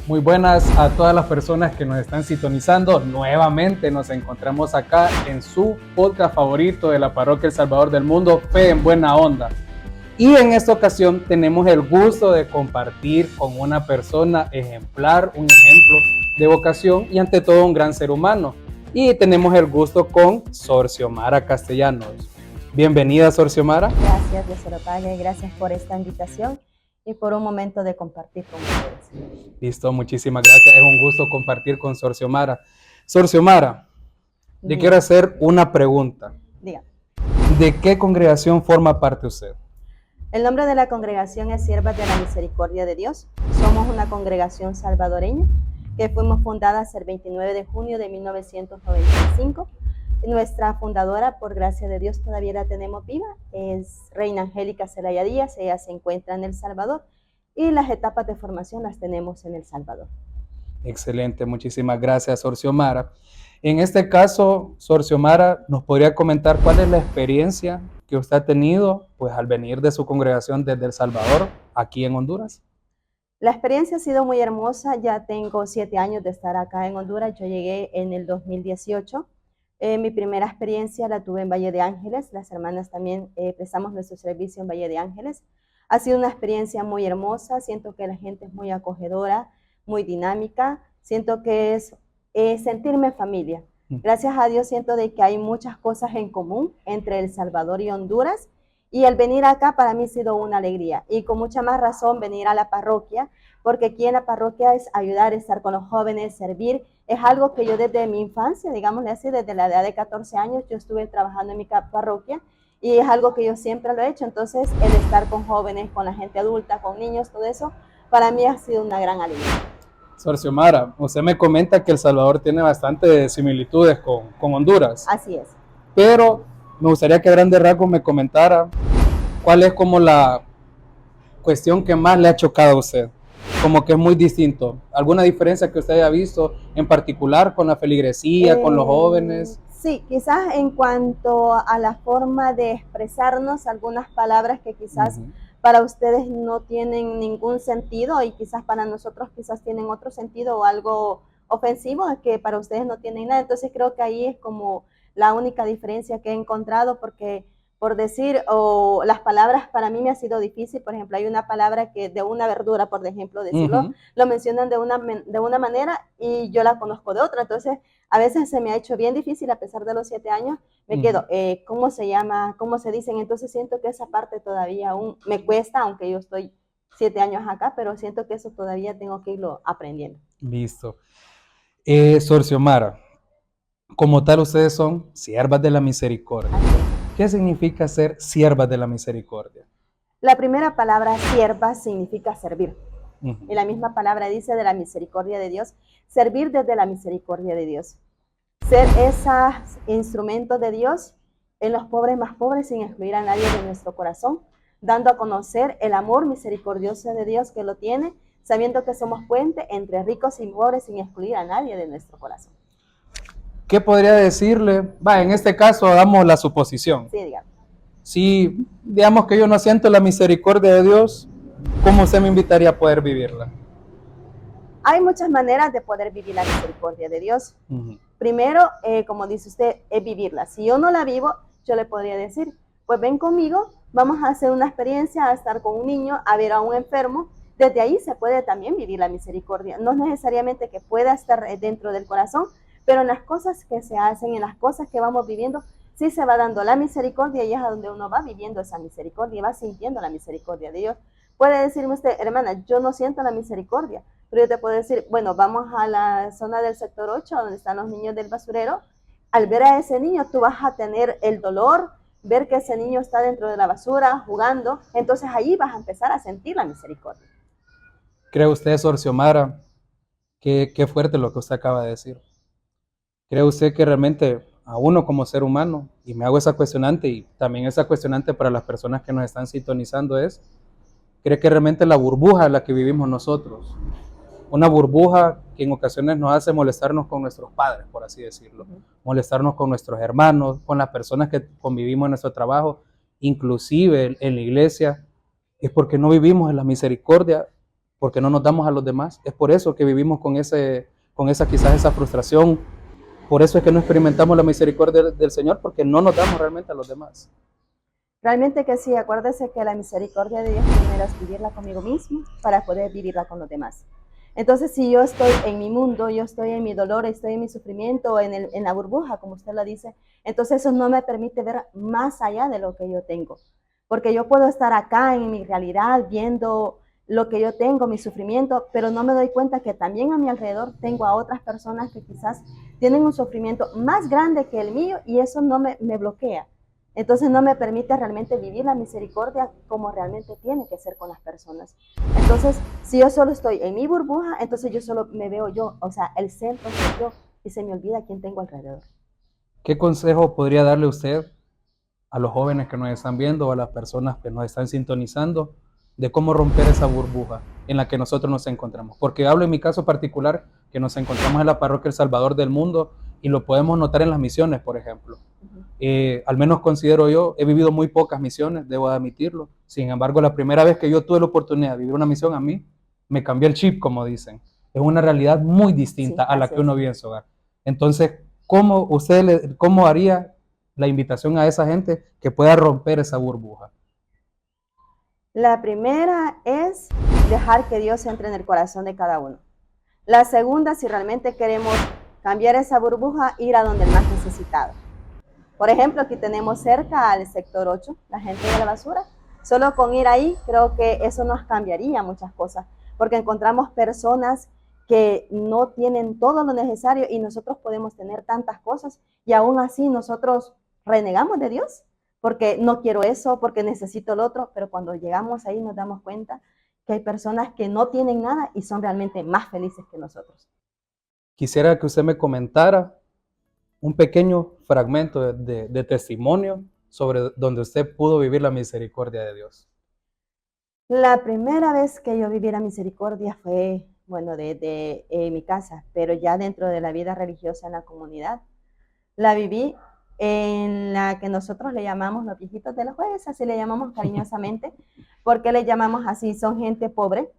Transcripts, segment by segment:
Muy buenas a todas las personas que nos están sintonizando. Nuevamente nos encontramos acá en su podcast favorito de la Parroquia El Salvador del Mundo, Fe en Buena Onda. Y en esta ocasión tenemos el gusto de compartir con una persona ejemplar, un ejemplo de vocación y ante todo un gran ser humano. Y tenemos el gusto con Sor Xiomara Castellanos. Bienvenida, Sor Xiomara. Gracias, Dios se lo pague. Gracias por esta invitación y por un momento de compartir con ustedes. Listo, muchísimas gracias. Es un gusto compartir con Sor Xiomara. Sor Xiomara, le quiero hacer una pregunta. Dígame. ¿De qué congregación forma parte usted? El nombre de la congregación es Siervas de la Misericordia de Dios. Somos una congregación salvadoreña que fuimos fundadas el 29 de junio de 1995. Nuestra fundadora, por gracia de Dios, todavía la tenemos viva, es Reina Angélica Zelaya Díaz. Ella se encuentra en El Salvador y las etapas de formación las tenemos en El Salvador. Excelente, muchísimas gracias, Sor Xiomara. En este caso, Sor Xiomara, ¿nos podría comentar cuál es la experiencia que usted ha tenido pues, al venir de su congregación desde El Salvador, aquí en Honduras? La experiencia ha sido muy hermosa. Ya tengo 7 años de estar acá en Honduras. Yo llegué en el 2018. Mi primera experiencia la tuve en Valle de Ángeles. Las hermanas también prestamos nuestro servicio en Valle de Ángeles. Ha sido una experiencia muy hermosa. Siento que la gente es muy acogedora, muy dinámica. Siento que es sentirme familia. Gracias a Dios siento de que hay muchas cosas en común entre El Salvador y Honduras. Y el venir acá para mí ha sido una alegría. Y con mucha más razón venir a la parroquia, porque aquí en la parroquia es ayudar, estar con los jóvenes, servir. Es algo que yo desde mi infancia, digámosle así, desde la edad de 14 años, yo estuve trabajando en mi parroquia y es algo que yo siempre lo he hecho. Entonces, el estar con jóvenes, con la gente adulta, con niños, todo eso, para mí ha sido una gran alegría. Sor Xiomara, usted me comenta que El Salvador tiene bastantes similitudes con Honduras. Así es. Pero me gustaría que a grandes rasgos me comentara cuál es como la cuestión que más le ha chocado a usted. Como que es muy distinto. ¿Alguna diferencia que usted haya visto en particular con la feligresía, con los jóvenes? Sí, quizás en cuanto a la forma de expresarnos, algunas palabras que quizás para ustedes no tienen ningún sentido y quizás para nosotros quizás tienen otro sentido o algo ofensivo que para ustedes no tienen nada. Entonces creo que ahí es como la única diferencia que he encontrado, porque por decir, o las palabras para mí me ha sido difícil. Por ejemplo, hay una palabra que de una verdura, por ejemplo, decirlo, lo mencionan de una manera y yo la conozco de otra. Entonces, a veces se me ha hecho bien difícil, a pesar de los 7 años, me quedo, ¿cómo se llama? ¿Cómo se dicen? Entonces siento que esa parte todavía aún me cuesta, aunque yo estoy 7 años acá, pero siento que eso todavía tengo que irlo aprendiendo. Listo. Sor Xiomara, como tal ustedes son siervas de la misericordia. ¿Qué significa ser siervas de la misericordia? La primera palabra, sierva, significa servir. Y la misma palabra dice de la misericordia de Dios, servir desde la misericordia de Dios. Ser esos instrumentos de Dios en los pobres más pobres, sin excluir a nadie de nuestro corazón, dando a conocer el amor misericordioso de Dios que lo tiene, sabiendo que somos puente entre ricos y pobres, sin excluir a nadie de nuestro corazón. ¿Qué podría decirle? En este caso hagamos la suposición. Sí, digamos. Si digamos que yo no siento la misericordia de Dios, ¿cómo usted me invitaría a poder vivirla? Hay muchas maneras de poder vivir la misericordia de Dios. Primero, como dice usted, es vivirla. Si yo no la vivo, yo le podría decir, pues ven conmigo, vamos a hacer una experiencia, a estar con un niño, a ver a un enfermo. Desde ahí se puede también vivir la misericordia. No necesariamente que pueda estar dentro del corazón, pero en las cosas que se hacen, en las cosas que vamos viviendo, sí se va dando la misericordia y es a donde uno va viviendo esa misericordia y va sintiendo la misericordia de Dios. Puede decirme usted, hermana, yo no siento la misericordia, pero yo te puedo decir, bueno, vamos a la zona del sector 8, donde están los niños del basurero. Al ver a ese niño, tú vas a tener el dolor, ver que ese niño está dentro de la basura, jugando, entonces ahí vas a empezar a sentir la misericordia. ¿Cree usted, Sor Xiomara, qué fuerte lo que usted acaba de decir? ¿Cree usted que realmente a uno como ser humano, y me hago esa cuestionante, y también esa cuestionante para las personas que nos están sintonizando es, ¿cree que realmente la burbuja en la que vivimos nosotros, una burbuja que en ocasiones nos hace molestarnos con nuestros padres, por así decirlo, molestarnos con nuestros hermanos, con las personas que convivimos en nuestro trabajo, inclusive en la iglesia, es porque no vivimos en la misericordia, porque no nos damos a los demás? Es por eso que vivimos con esa quizás esa frustración, por eso es que no experimentamos la misericordia del Señor, porque no nos damos realmente a los demás. Realmente que sí, acuérdese que la misericordia de Dios primero es vivirla conmigo mismo para poder vivirla con los demás. Entonces, si yo estoy en mi mundo, yo estoy en mi dolor, estoy en mi sufrimiento, en la burbuja, como usted lo dice, entonces eso no me permite ver más allá de lo que yo tengo. Porque yo puedo estar acá en mi realidad viendo lo que yo tengo, mi sufrimiento, pero no me doy cuenta que también a mi alrededor tengo a otras personas que quizás tienen un sufrimiento más grande que el mío y eso no me bloquea. Entonces no me permite realmente vivir la misericordia como realmente tiene que ser con las personas. Entonces, si yo solo estoy en mi burbuja, entonces yo solo me veo yo, o sea, el centro soy yo y se me olvida quién tengo alrededor. ¿Qué consejo podría darle usted a los jóvenes que nos están viendo o a las personas que nos están sintonizando de cómo romper esa burbuja en la que nosotros nos encontramos? Porque hablo en mi caso particular, que nos encontramos en la parroquia El Salvador del Mundo y lo podemos notar en las misiones, por ejemplo. Al menos considero yo, he vivido muy pocas misiones, debo admitirlo. Sin embargo, la primera vez que yo tuve la oportunidad de vivir una misión, a mí me cambió el chip, como dicen. Es una realidad muy distinta Sí, a la que es. uno vive en su hogar. Entonces, ¿cómo haría la invitación a esa gente que pueda romper esa burbuja? La primera es dejar que Dios entre en el corazón de cada uno. La segunda, si realmente queremos cambiar esa burbuja, ir a donde el más necesitado. Por ejemplo, aquí tenemos cerca al sector 8, la gente de la basura. Solo con ir ahí creo que eso nos cambiaría muchas cosas, porque encontramos personas que no tienen todo lo necesario y nosotros podemos tener tantas cosas y aún así nosotros renegamos de Dios, porque no quiero eso, porque necesito lo otro, pero cuando llegamos ahí nos damos cuenta que hay personas que no tienen nada y son realmente más felices que nosotros. Quisiera que usted me comentara un pequeño fragmento de testimonio sobre donde usted pudo vivir la misericordia de Dios. La primera vez que yo viví la misericordia fue, bueno, de mi casa, pero ya dentro de la vida religiosa en la comunidad. La viví en la que nosotros le llamamos los viejitos de la juez, así le llamamos cariñosamente. ¿Por qué le llamamos así? Son gente pobre,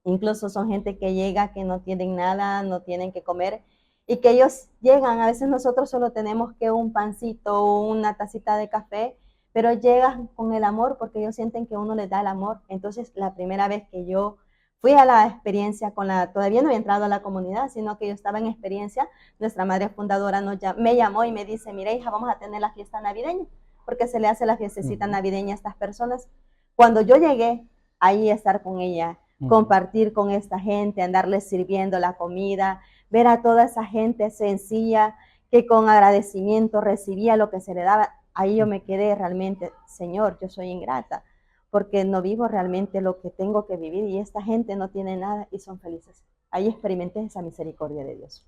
incluso son gente que llega, que no tienen nada, no tienen que comer, y que ellos llegan, a veces nosotros solo tenemos que un pancito, una tacita de café, pero llegan con el amor porque ellos sienten que uno les da el amor. Entonces, la primera vez que yo fui a la experiencia todavía no había entrado a la comunidad, sino que yo estaba en experiencia, nuestra madre fundadora me llamó y me dice, mira hija, vamos a tener la fiesta navideña, porque se le hace la fiestecita navideña a estas personas. Cuando yo llegué ahí a estar con ella, compartir con esta gente, andarles sirviendo la comida, ver a toda esa gente sencilla que con agradecimiento recibía lo que se le daba, ahí yo me quedé realmente, Señor, yo soy ingrata, porque no vivo realmente lo que tengo que vivir y esta gente no tiene nada y son felices. Ahí experimenté esa misericordia de Dios.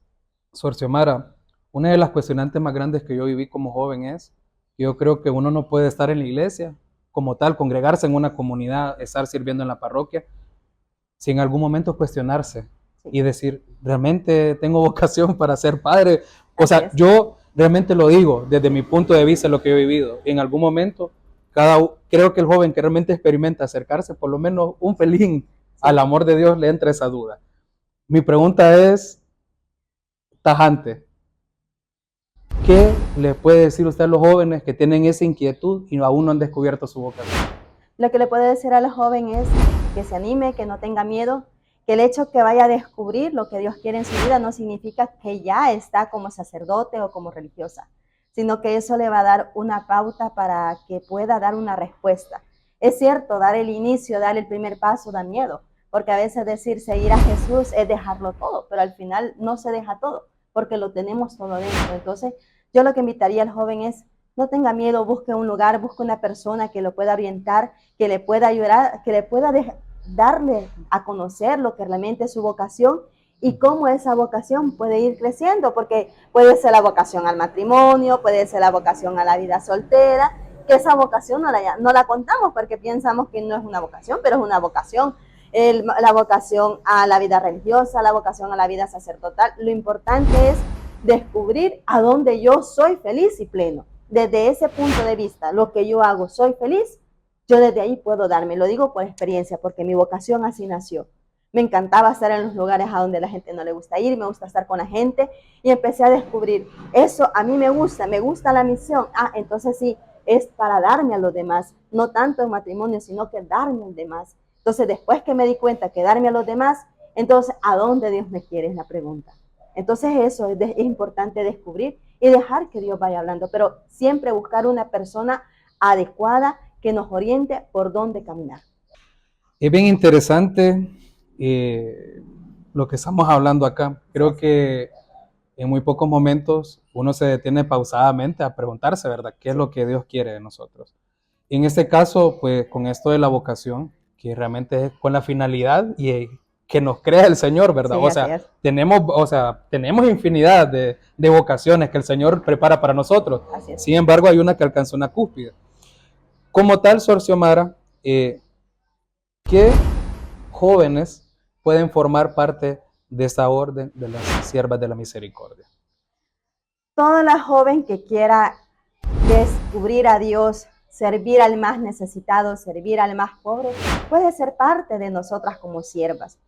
Sor Xiomara, una de las cuestionantes más grandes que yo viví como joven es, yo creo que uno no puede estar en la iglesia como tal, congregarse en una comunidad, estar sirviendo en la parroquia, sin en algún momento cuestionarse y decir, ¿realmente tengo vocación para ser padre? O sea, yo realmente lo digo desde mi punto de vista, lo que yo he vivido. En algún momento, creo que el joven que realmente experimenta acercarse, por lo menos un pelín al amor de Dios, le entra esa duda. Mi pregunta es tajante. ¿Qué le puede decir usted a los jóvenes que tienen esa inquietud y aún no han descubierto su vocación? Lo que le puede decir a los jóvenes es que se anime, que no tenga miedo, que el hecho que vaya a descubrir lo que Dios quiere en su vida no significa que ya está como sacerdote o como religiosa, sino que eso le va a dar una pauta para que pueda dar una respuesta. Es cierto, dar el inicio, dar el primer paso da miedo, porque a veces decir seguir a Jesús es dejarlo todo, pero al final no se deja todo, porque lo tenemos todo dentro. Entonces, yo lo que invitaría al joven es, no tenga miedo, busque un lugar, busque una persona que lo pueda orientar, que le pueda ayudar, que le pueda darle a conocer lo que realmente es su vocación y cómo esa vocación puede ir creciendo, porque puede ser la vocación al matrimonio, puede ser la vocación a la vida soltera, que esa vocación no la contamos porque pensamos que no es una vocación, pero es una vocación. La vocación a la vida religiosa, la vocación a la vida sacerdotal. Lo importante es descubrir a dónde yo soy feliz y pleno. Desde ese punto de vista, lo que yo hago, soy feliz, yo desde ahí puedo darme, lo digo por experiencia, porque mi vocación así nació. Me encantaba estar en los lugares a donde la gente no le gusta ir, me gusta estar con la gente, y empecé a descubrir, eso a mí me gusta la misión, entonces sí, es para darme a los demás, no tanto en matrimonio, sino que darme a los demás. Entonces, después que me di cuenta que darme a los demás, entonces, ¿a dónde Dios me quiere? Es la pregunta. Entonces, eso es importante descubrir y dejar que Dios vaya hablando, pero siempre buscar una persona adecuada que nos oriente por dónde caminar. Es bien interesante lo que estamos hablando acá. Creo que en muy pocos momentos uno se detiene pausadamente a preguntarse, ¿verdad? ¿Qué es lo que Dios quiere de nosotros? Y en este caso, pues con esto de la vocación, que realmente es con la finalidad y que nos crea el Señor, ¿verdad? Sí, tenemos infinidad de vocaciones que el Señor prepara para nosotros. Sin embargo, hay una que alcanza una cúspide. Como tal, Sor Xiomara, ¿qué jóvenes pueden formar parte de esta orden de las siervas de la misericordia? Toda la joven que quiera descubrir a Dios, servir al más necesitado, servir al más pobre, puede ser parte de nosotras como siervas.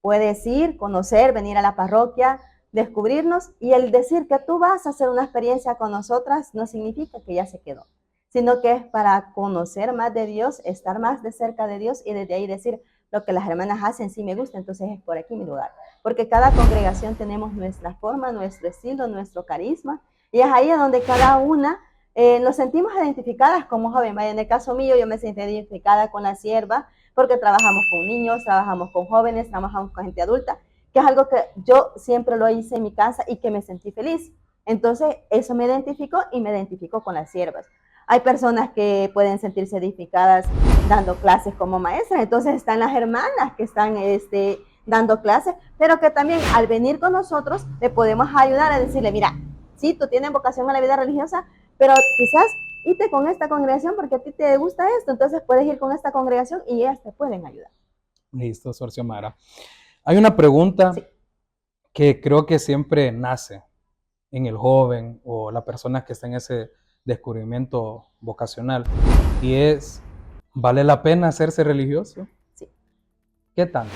Puedes ir, conocer, venir a la parroquia, descubrirnos, y el decir que tú vas a hacer una experiencia con nosotras no significa que ya se quedó, sino que es para conocer más de Dios, estar más de cerca de Dios, y desde ahí decir, lo que las hermanas hacen sí me gusta, entonces es por aquí mi lugar. Porque cada congregación tenemos nuestra forma, nuestro estilo, nuestro carisma, y es ahí donde cada una nos sentimos identificadas como joven. En el caso mío, yo me sentí identificada con la sierva, porque trabajamos con niños, trabajamos con jóvenes, trabajamos con gente adulta, que es algo que yo siempre lo hice en mi casa y que me sentí feliz. Entonces, eso me identificó y me identificó con las siervas. Hay personas que pueden sentirse edificadas dando clases como maestras, entonces están las hermanas que están dando clases, pero que también al venir con nosotros le podemos ayudar a decirle, mira, sí, tú tienes vocación a la vida religiosa, pero quizás irte con esta congregación porque a ti te gusta esto, entonces puedes ir con esta congregación y ellas te pueden ayudar. Listo, Sor Xiomara. Hay una pregunta que creo que siempre nace en el joven o la persona que está en ese descubrimiento vocacional, y es, ¿vale la pena hacerse religioso? Sí. ¿Qué tanto?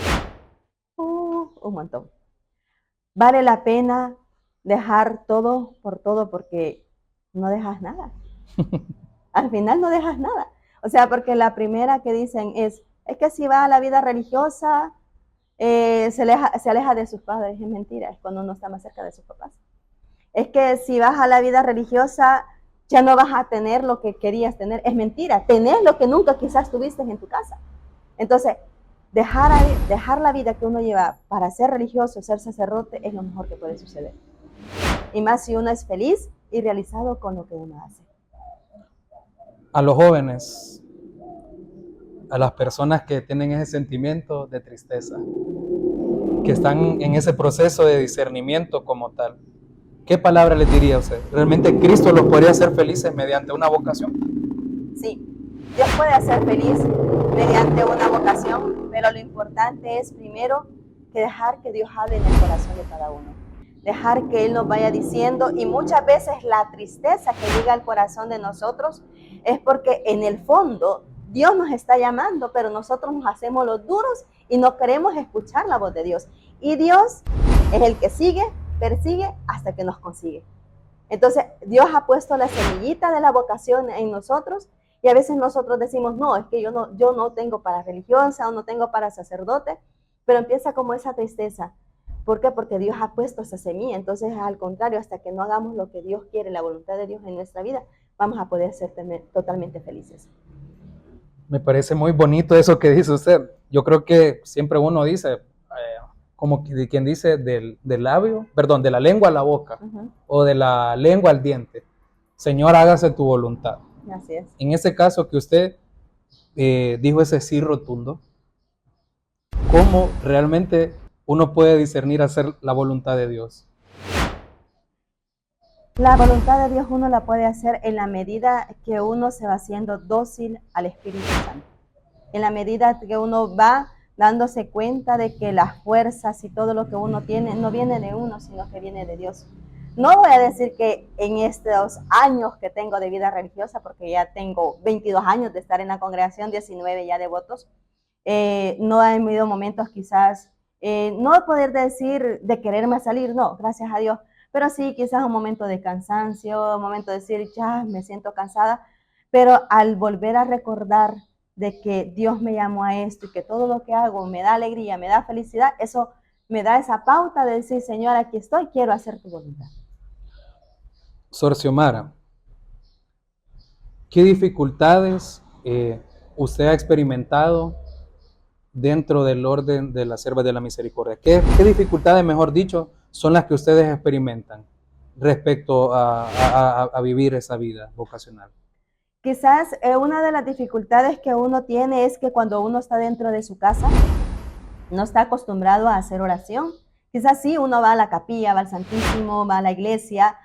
Un montón. Vale la pena dejar todo por todo porque no dejas nada. Al final no dejas nada. O sea, porque la primera que dicen es que si va a la vida religiosa, se aleja de sus padres. Es mentira, es cuando uno está más cerca de sus papás. Es que si vas a la vida religiosa, ya no vas a tener lo que querías tener. Es mentira, tenés lo que nunca quizás tuviste en tu casa. Entonces, dejar la vida que uno lleva para ser religioso, ser sacerdote, es lo mejor que puede suceder. Y más si uno es feliz y realizado con lo que uno hace. A los jóvenes, a las personas que tienen ese sentimiento de tristeza, que están en ese proceso de discernimiento como tal, ¿qué palabra les diría a usted? ¿Realmente Cristo los podría hacer felices mediante una vocación? Sí, Dios puede hacer feliz mediante una vocación, pero lo importante es primero que dejar que Dios hable en el corazón de cada uno. Dejar que Él nos vaya diciendo, y muchas veces la tristeza que llega al corazón de nosotros es porque en el fondo Dios nos está llamando, pero nosotros nos hacemos los duros y no queremos escuchar la voz de Dios. Y Dios es el que sigue, persigue hasta que nos consigue. Entonces Dios ha puesto la semillita de la vocación en nosotros, y a veces nosotros decimos, no, es que yo no tengo para religiosa o no tengo para sacerdote, pero empieza como esa tristeza. ¿Por qué? Porque Dios ha puesto esa semilla. Entonces, al contrario, hasta que no hagamos lo que Dios quiere, la voluntad de Dios en nuestra vida, vamos a poder ser totalmente felices. Me parece muy bonito eso que dice usted. Yo creo que siempre uno dice, como quien dice, de la lengua a la boca, o de la lengua al diente. Señor, hágase tu voluntad. Así es. En ese caso que usted dijo ese sí rotundo, ¿cómo realmente uno puede discernir hacer la voluntad de Dios? La voluntad de Dios uno la puede hacer en la medida que uno se va haciendo dócil al Espíritu Santo. En la medida que uno va dándose cuenta de que las fuerzas y todo lo que uno tiene no viene de uno, sino que viene de Dios. No voy a decir que en estos años que tengo de vida religiosa, porque ya tengo 22 años de estar en la congregación, 19 ya de votos, no han habido momentos quizás, no poder decir de quererme salir, no, gracias a Dios, pero sí quizás un momento de cansancio, un momento de decir, ya me siento cansada, pero al volver a recordar de que Dios me llamó a esto y que todo lo que hago me da alegría, me da felicidad, eso me da esa pauta de decir, Señor, aquí estoy, quiero hacer tu voluntad. Sor Xiomara, ¿qué dificultades usted ha experimentado dentro del orden de las Siervas de la Misericordia? ¿Qué dificultades, mejor dicho, son las que ustedes experimentan respecto a vivir esa vida vocacional? Quizás una de las dificultades que uno tiene es que cuando uno está dentro de su casa, no está acostumbrado a hacer oración. Quizás sí, uno va a la capilla, va al Santísimo, va a la iglesia,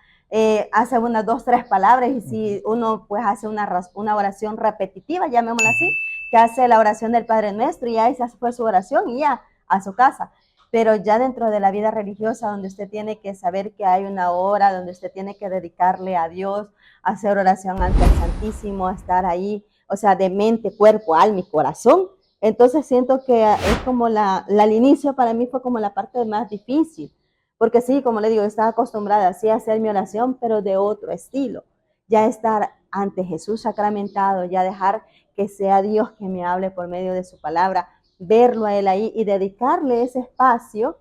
hace unas 2, 3 palabras y si uno pues hace una oración repetitiva, llamémosla así, que hace la oración del Padre Nuestro y ya esa fue su oración y ya a su casa. Pero ya dentro de la vida religiosa, donde usted tiene que saber que hay una hora, donde usted tiene que dedicarle a Dios, hacer oración ante el Santísimo, estar ahí, o sea, de mente, cuerpo, alma y corazón. Entonces siento que es como al inicio para mí fue como la parte más difícil, porque sí, como le digo, estaba acostumbrada así a hacer mi oración, pero de otro estilo. Ya estar ante Jesús sacramentado, ya dejar que sea Dios que me hable por medio de su palabra, verlo a Él ahí y dedicarle ese espacio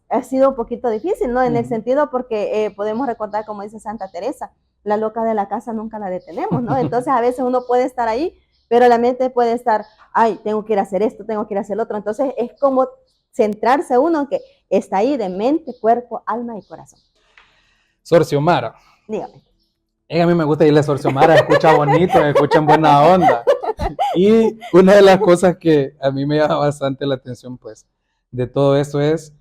ha sido un poquito difícil, ¿no? En el sentido porque podemos recordar, como dice Santa Teresa, la loca de la casa nunca la detenemos, ¿no? Entonces a veces uno puede estar ahí, pero la mente puede estar, ay, tengo que ir a hacer esto, tengo que ir a hacer lo otro. Entonces es como centrarse uno que está ahí de mente, cuerpo, alma y corazón. Sor Xiomara. Dígame. A mí me gusta irle a Sor Xiomara, escucha bonito, escucha en buena onda. Y una de las cosas que a mí me llama bastante la atención, pues, de todo esto es,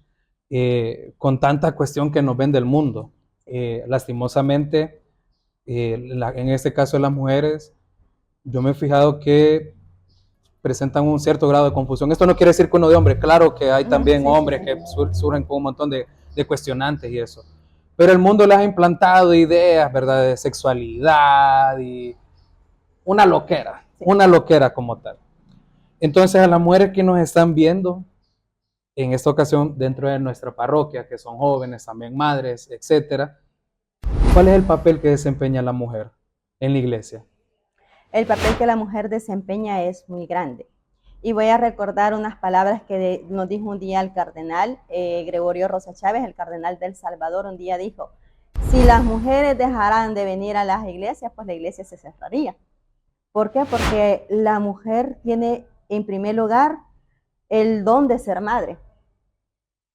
con tanta cuestión que nos ven del mundo, lastimosamente, en este caso de las mujeres, yo me he fijado que presentan un cierto grado de confusión. Esto no quiere decir que uno de hombre, claro que hay también hombres que surgen con un montón de cuestionantes y eso. Pero el mundo les ha implantado ideas, ¿verdad? De sexualidad y una loquera como tal. Entonces a las mujeres que nos están viendo en esta ocasión dentro de nuestra parroquia, que son jóvenes, también madres, etcétera, ¿cuál es el papel que desempeña la mujer en la iglesia? El papel que la mujer desempeña es muy grande. Y voy a recordar unas palabras que nos dijo un día el cardenal Gregorio Rosa Chávez, el cardenal del Salvador, un día dijo, si las mujeres dejaran de venir a las iglesias, pues la iglesia se cerraría. ¿Por qué? Porque la mujer tiene en primer lugar el don de ser madre,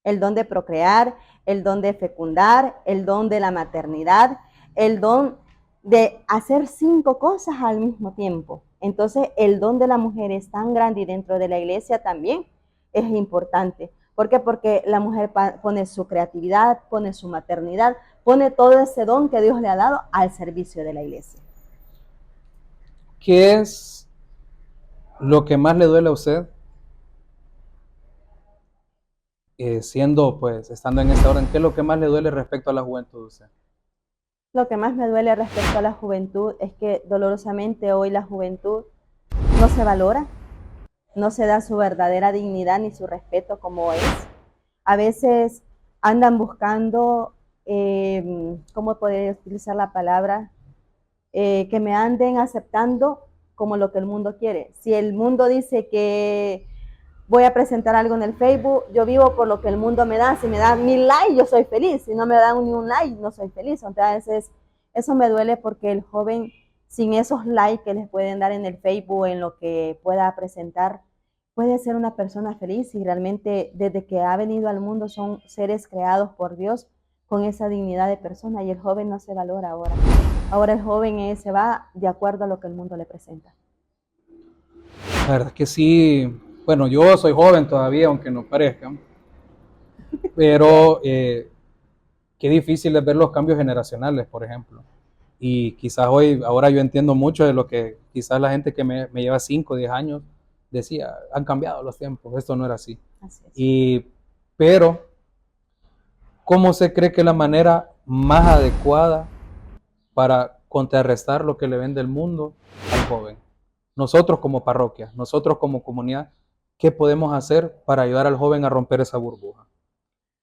el don de procrear, el don de fecundar, el don de la maternidad, el don de hacer 5 cosas al mismo tiempo. Entonces el don de la mujer es tan grande y dentro de la iglesia también es importante. ¿Por qué? Porque la mujer pone su creatividad, pone su maternidad, pone todo ese don que Dios le ha dado al servicio de la iglesia. ¿Qué es lo que más le duele a usted? Estando en esta orden, ¿qué es lo que más le duele respecto a la juventud de usted? Lo que más me duele respecto a la juventud es que dolorosamente hoy la juventud no se valora, no se da su verdadera dignidad ni su respeto como es. A veces andan buscando, ¿cómo podría utilizar la palabra? Que me anden aceptando como lo que el mundo quiere. Si el mundo dice que voy a presentar algo en el Facebook, yo vivo por lo que el mundo me da. Si me dan 1000 likes, yo soy feliz. Si no me dan ni un like, no soy feliz. Entonces, eso me duele porque el joven, sin esos likes que les pueden dar en el Facebook, en lo que pueda presentar, puede ser una persona feliz y realmente desde que ha venido al mundo son seres creados por Dios con esa dignidad de persona y el joven no se valora ahora. Ahora el joven se va de acuerdo a lo que el mundo le presenta. La verdad es que sí, bueno, yo soy joven todavía, aunque no parezca, pero qué difícil es ver los cambios generacionales, por ejemplo. Y quizás ahora yo entiendo mucho de lo que quizás la gente que me lleva 5 o 10 años decía, han cambiado los tiempos, esto no era así. Así es. Pero, ¿cómo se cree que la manera más adecuada para contrarrestar lo que le vende el mundo al joven? Nosotros como parroquia, nosotros como comunidad, ¿qué podemos hacer para ayudar al joven a romper esa burbuja?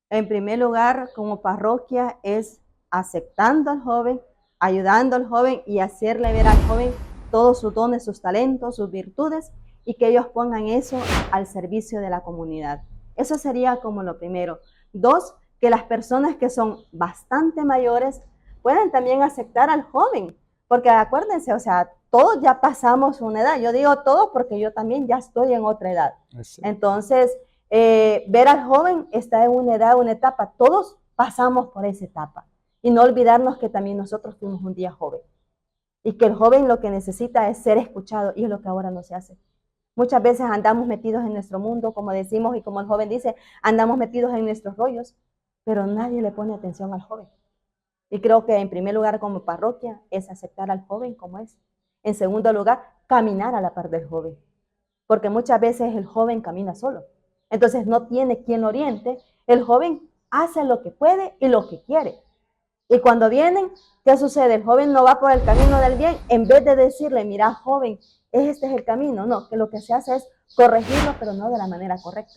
En primer lugar, como parroquia, es aceptando al joven, ayudando al joven y hacerle ver al joven todos sus dones, sus talentos, sus virtudes y que ellos pongan eso al servicio de la comunidad. Eso sería como lo primero. Dos, que las personas que son bastante mayores puedan también aceptar al joven, porque acuérdense, o sea, todos ya pasamos una edad. Yo digo todos porque yo también ya estoy en otra edad. Entonces, ver al joven está en una edad, una etapa, todos pasamos por esa etapa y no olvidarnos que también nosotros fuimos un día joven y que el joven lo que necesita es ser escuchado y es lo que ahora no se hace. Muchas veces andamos metidos en nuestro mundo, como decimos y como el joven dice, andamos metidos en nuestros rollos, pero nadie le pone atención al joven. Y creo que en primer lugar como parroquia es aceptar al joven como es. En segundo lugar, caminar a la par del joven, porque muchas veces el joven camina solo. Entonces no tiene quien lo oriente. El joven hace lo que puede y lo que quiere. Y cuando vienen, ¿qué sucede? El joven no va por el camino del bien. En vez de decirle, mira, joven, este es el camino. No, que lo que se hace es corregirlo, pero no de la manera correcta.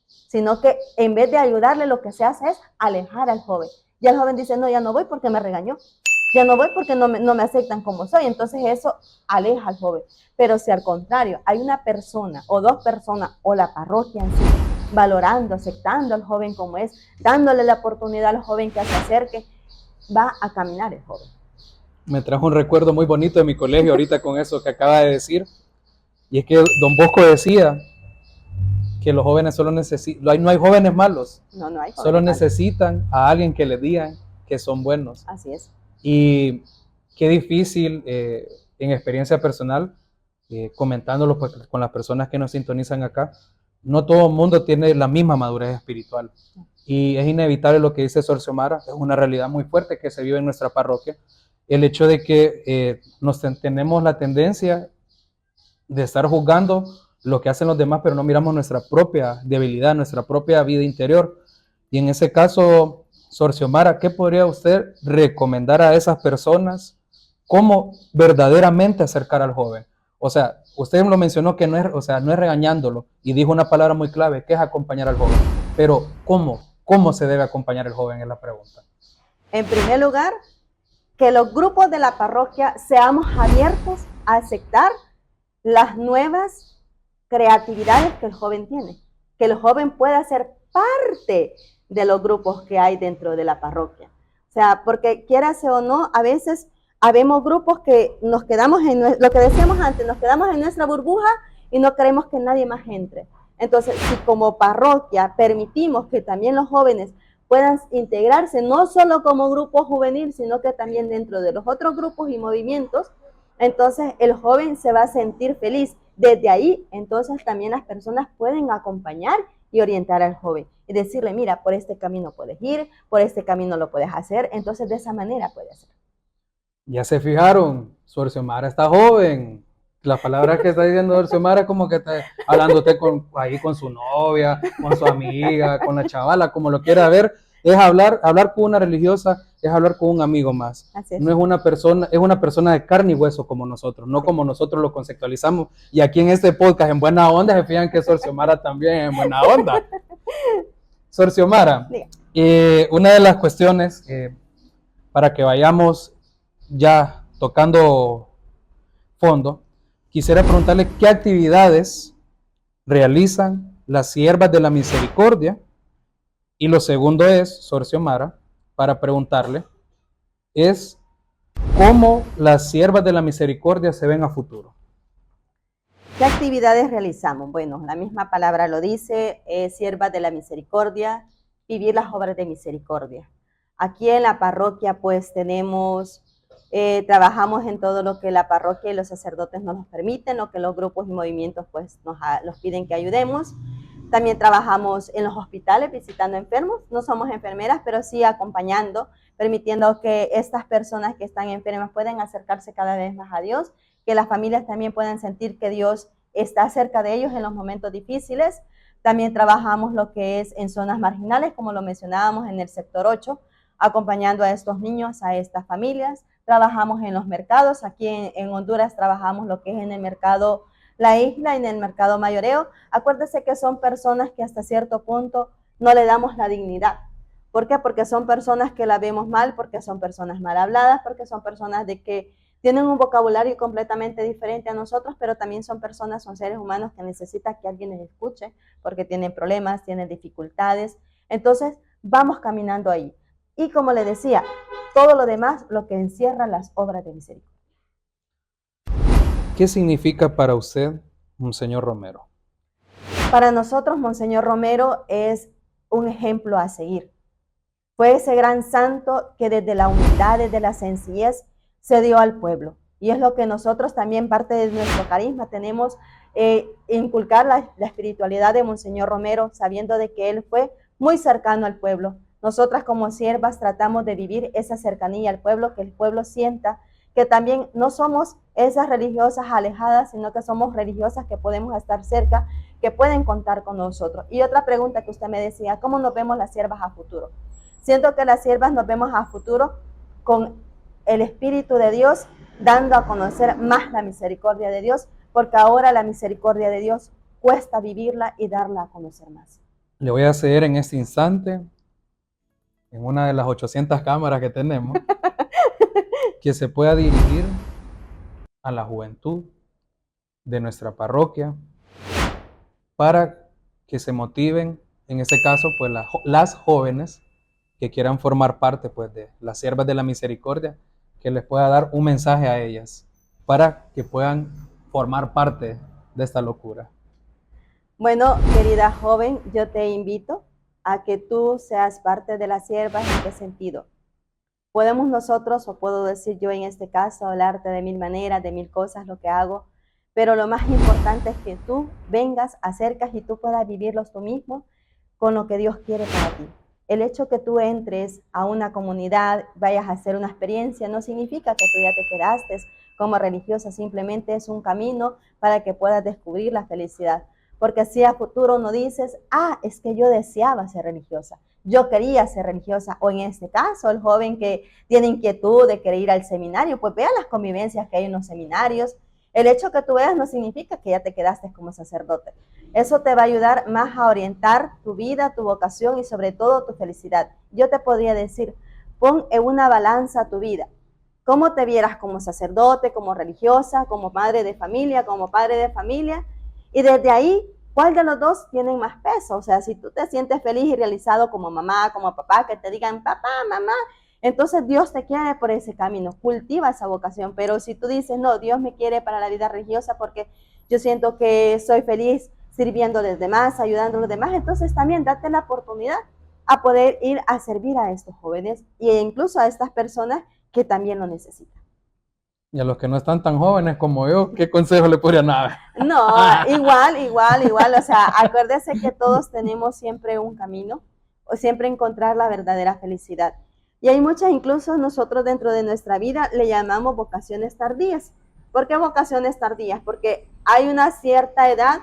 Sino que en vez de ayudarle, lo que se hace es alejar al joven. Y el joven dice, no, ya no voy porque me regañó. Ya no voy porque no me aceptan como soy. Entonces eso aleja al joven. Pero si al contrario, hay una persona o dos personas o la parroquia en sí, valorando, aceptando al joven como es, dándole la oportunidad al joven que se acerque, va a caminar el joven. Me trajo un recuerdo muy bonito de mi colegio ahorita con eso que acaba de decir. Y es que don Bosco decía que los jóvenes solo necesitan, no hay jóvenes malos, no hay jóvenes solo malos. Necesitan a alguien que les digan que son buenos. Así es. Y qué difícil, en experiencia personal, comentándolo pues, con las personas que nos sintonizan acá, no todo el mundo tiene la misma madurez espiritual. Y es inevitable lo que dice Sor Xiomara, es una realidad muy fuerte que se vive en nuestra parroquia, el hecho de que tenemos la tendencia de estar juzgando lo que hacen los demás, pero no miramos nuestra propia debilidad, nuestra propia vida interior. Y en ese caso, Sor Xiomara, ¿qué podría usted recomendar a esas personas? ¿Cómo verdaderamente acercar al joven? O sea, usted lo mencionó que no es, o sea, no es regañándolo y dijo una palabra muy clave, que es acompañar al joven. Pero ¿cómo? ¿Cómo se debe acompañar al joven? Es la pregunta. En primer lugar, que los grupos de la parroquia seamos abiertos a aceptar las nuevas creatividades que el joven tiene, que el joven pueda ser parte de los grupos que hay dentro de la parroquia. O sea, porque quieras o no, a veces habemos grupos que nos quedamos en lo que decíamos antes, nos quedamos en nuestra burbuja y no queremos que nadie más entre. Entonces, si como parroquia permitimos que también los jóvenes puedan integrarse, no solo como grupo juvenil, sino que también dentro de los otros grupos y movimientos, entonces el joven se va a sentir feliz. Desde ahí, entonces también las personas pueden acompañar y orientar al joven y decirle, mira, por este camino puedes ir, por este camino lo puedes hacer, entonces de esa manera puede ser. Ya se fijaron, Sor Xiomara está joven. Las palabras que está diciendo Sor Xiomara es como que está hablándote ahí con su novia, con su amiga, con la chavala, como lo quiera ver. Es hablar con una religiosa, es hablar con un amigo más. Así es. No es una persona de carne y hueso como nosotros, no como nosotros lo conceptualizamos. Y aquí en este podcast, en Buena Onda, se fijan que Sor Xiomara también es en Buena Onda. Sor Xiomara, una de las cuestiones para que vayamos ya tocando fondo, quisiera preguntarle qué actividades realizan las siervas de la misericordia. Y lo segundo es, Sor Xiomara, para preguntarle, es cómo las siervas de la misericordia se ven a futuro. ¿Qué actividades realizamos? Bueno, la misma palabra lo dice, siervas de la misericordia, vivir las obras de misericordia. Aquí en la parroquia pues trabajamos en todo lo que la parroquia y los sacerdotes nos permiten, lo que los grupos y movimientos pues nos piden que ayudemos. También trabajamos en los hospitales visitando enfermos. No somos enfermeras, pero sí acompañando, permitiendo que estas personas que están enfermas puedan acercarse cada vez más a Dios, que las familias también puedan sentir que Dios está cerca de ellos en los momentos difíciles. También trabajamos lo que es en zonas marginales, como lo mencionábamos en el sector 8, acompañando a estos niños, a estas familias. Trabajamos en los mercados. Aquí en Honduras trabajamos lo que es en el mercado La Isla, en el mercado mayoreo. Acuérdese que son personas que hasta cierto punto no le damos la dignidad. ¿Por qué? Porque son personas que la vemos mal, porque son personas mal habladas, porque son personas de que tienen un vocabulario completamente diferente a nosotros, pero también son personas, son seres humanos que necesitan que alguien les escuche, porque tienen problemas, tienen dificultades. Entonces, vamos caminando ahí. Y como le decía, todo lo demás, lo que encierra las obras de misericordia. ¿Qué significa para usted Monseñor Romero? Para nosotros, Monseñor Romero es un ejemplo a seguir. Fue ese gran santo que desde la humildad, desde la sencillez, se dio al pueblo. Y es lo que nosotros también, parte de nuestro carisma, tenemos inculcar la espiritualidad de Monseñor Romero, sabiendo de que él fue muy cercano al pueblo. Nosotras como siervas tratamos de vivir esa cercanía al pueblo, que el pueblo sienta que también no somos esas religiosas alejadas, sino que somos religiosas que podemos estar cerca, que pueden contar con nosotros. Y otra pregunta que usted me decía, ¿cómo nos vemos las siervas a futuro? Siento que las siervas nos vemos a futuro con el Espíritu de Dios, dando a conocer más la misericordia de Dios, porque ahora la misericordia de Dios cuesta vivirla y darla a conocer más. Le voy a ceder en este instante, en una de las 800 cámaras que tenemos, que se pueda dirigir a la juventud de nuestra parroquia para que se motiven, en este caso, pues las jóvenes que quieran formar parte pues, de las siervas de la misericordia, que les pueda dar un mensaje a ellas para que puedan formar parte de esta locura. Bueno, querida joven, yo te invito a que tú seas parte de las siervas. ¿En qué sentido? Podemos nosotros, o puedo decir yo en este caso, hablarte de mil maneras, de mil cosas, lo que hago, pero lo más importante es que tú vengas, acercas y tú puedas vivirlos tú mismo con lo que Dios quiere para ti. El hecho que tú entres a una comunidad, vayas a hacer una experiencia, no significa que tú ya te quedaste como religiosa, simplemente es un camino para que puedas descubrir la felicidad. Porque si a futuro no dices, es que yo deseaba ser religiosa, yo quería ser religiosa, o en este caso, el joven que tiene inquietud de querer ir al seminario, pues vea las convivencias que hay en los seminarios. El hecho que tú veas no significa que ya te quedaste como sacerdote. Eso te va a ayudar más a orientar tu vida, tu vocación y sobre todo tu felicidad. Yo te podría decir, pon en una balanza tu vida. ¿Cómo te vieras como sacerdote, como religiosa, como madre de familia, como padre de familia? Y desde ahí, ¿cuál de los dos tienen más peso? O sea, si tú te sientes feliz y realizado como mamá, como papá, que te digan papá, mamá, entonces Dios te quiere por ese camino, cultiva esa vocación. Pero si tú dices, no, Dios me quiere para la vida religiosa porque yo siento que soy feliz sirviendo a los demás, ayudando a los demás, entonces también date la oportunidad a poder ir a servir a estos jóvenes e incluso a estas personas que también lo necesitan. Y a los que no están tan jóvenes como yo, ¿qué consejo le podrían dar? No, igual, o sea, acuérdese que todos tenemos siempre un camino, o siempre encontrar la verdadera felicidad. Y hay muchas, incluso nosotros dentro de nuestra vida le llamamos vocaciones tardías. ¿Por qué vocaciones tardías? Porque hay una cierta edad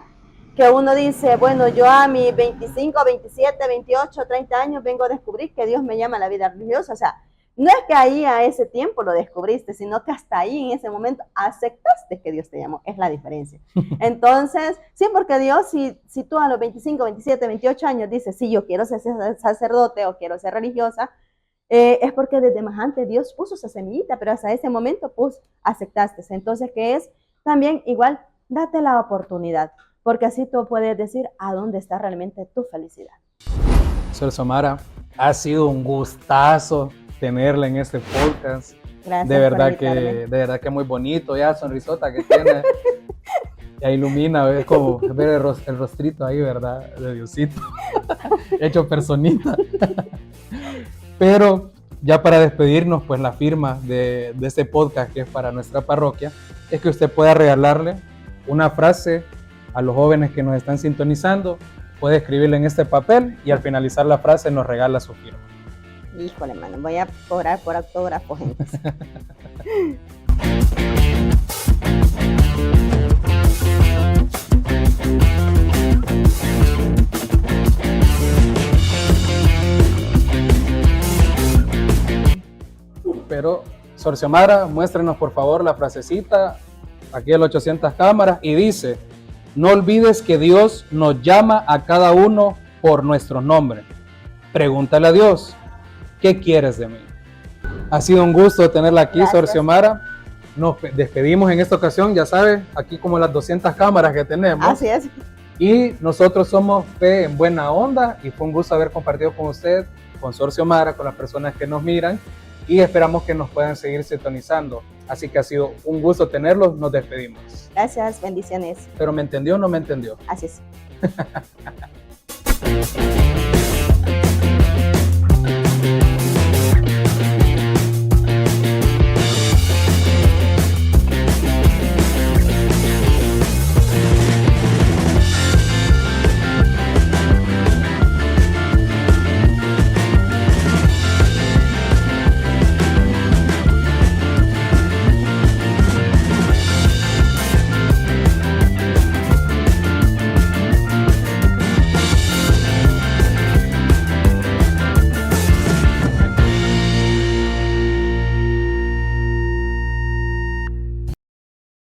que uno dice, bueno, yo a mis 25, 27, 28, 30 años vengo a descubrir que Dios me llama a la vida religiosa. O sea, no es que ahí a ese tiempo lo descubriste, sino que hasta ahí en ese momento aceptaste que Dios te llamó. Es la diferencia. Entonces, sí, porque Dios, si tú a los 25, 27, 28 años dices, sí, yo quiero ser sacerdote o quiero ser religiosa, es porque desde más antes Dios puso esa semillita, pero hasta ese momento pues aceptaste. Entonces, ¿qué es? También igual, date la oportunidad, porque así tú puedes decir a dónde está realmente tu felicidad. Sor Xiomara, ha sido un gustazo tenerla en este podcast. Gracias de verdad por invitarme. de verdad que muy bonito, ya sonrisota que tiene. Ya ilumina, es como ver el rostrito ahí, ¿verdad? De Diosito, hecho personita. Pero ya para despedirnos, pues la firma de este podcast que es para nuestra parroquia, es que usted pueda regalarle una frase a los jóvenes que nos están sintonizando puede escribirle en este papel y al finalizar la frase nos regala su firma. Híjole, mano, voy a cobrar por autógrafos entonces. Pero, Sor Xiomara, muéstrenos por favor la frasecita, aquí el 800 cámaras, y dice: no olvides que Dios nos llama a cada uno por nuestro nombre. Pregúntale a Dios, ¿qué quieres de mí? Ha sido un gusto tenerla aquí, Gracias. Sor Xiomara. Nos despedimos en esta ocasión, ya sabe, aquí como las 200 cámaras que tenemos. Así es. Y nosotros somos Fe en Buena Onda y fue un gusto haber compartido con usted, con Sor Xiomara, con las personas que nos miran y esperamos que nos puedan seguir sintonizando. Así que ha sido un gusto tenerlos, nos despedimos. Gracias, bendiciones. ¿Pero me entendió o no me entendió? Así es.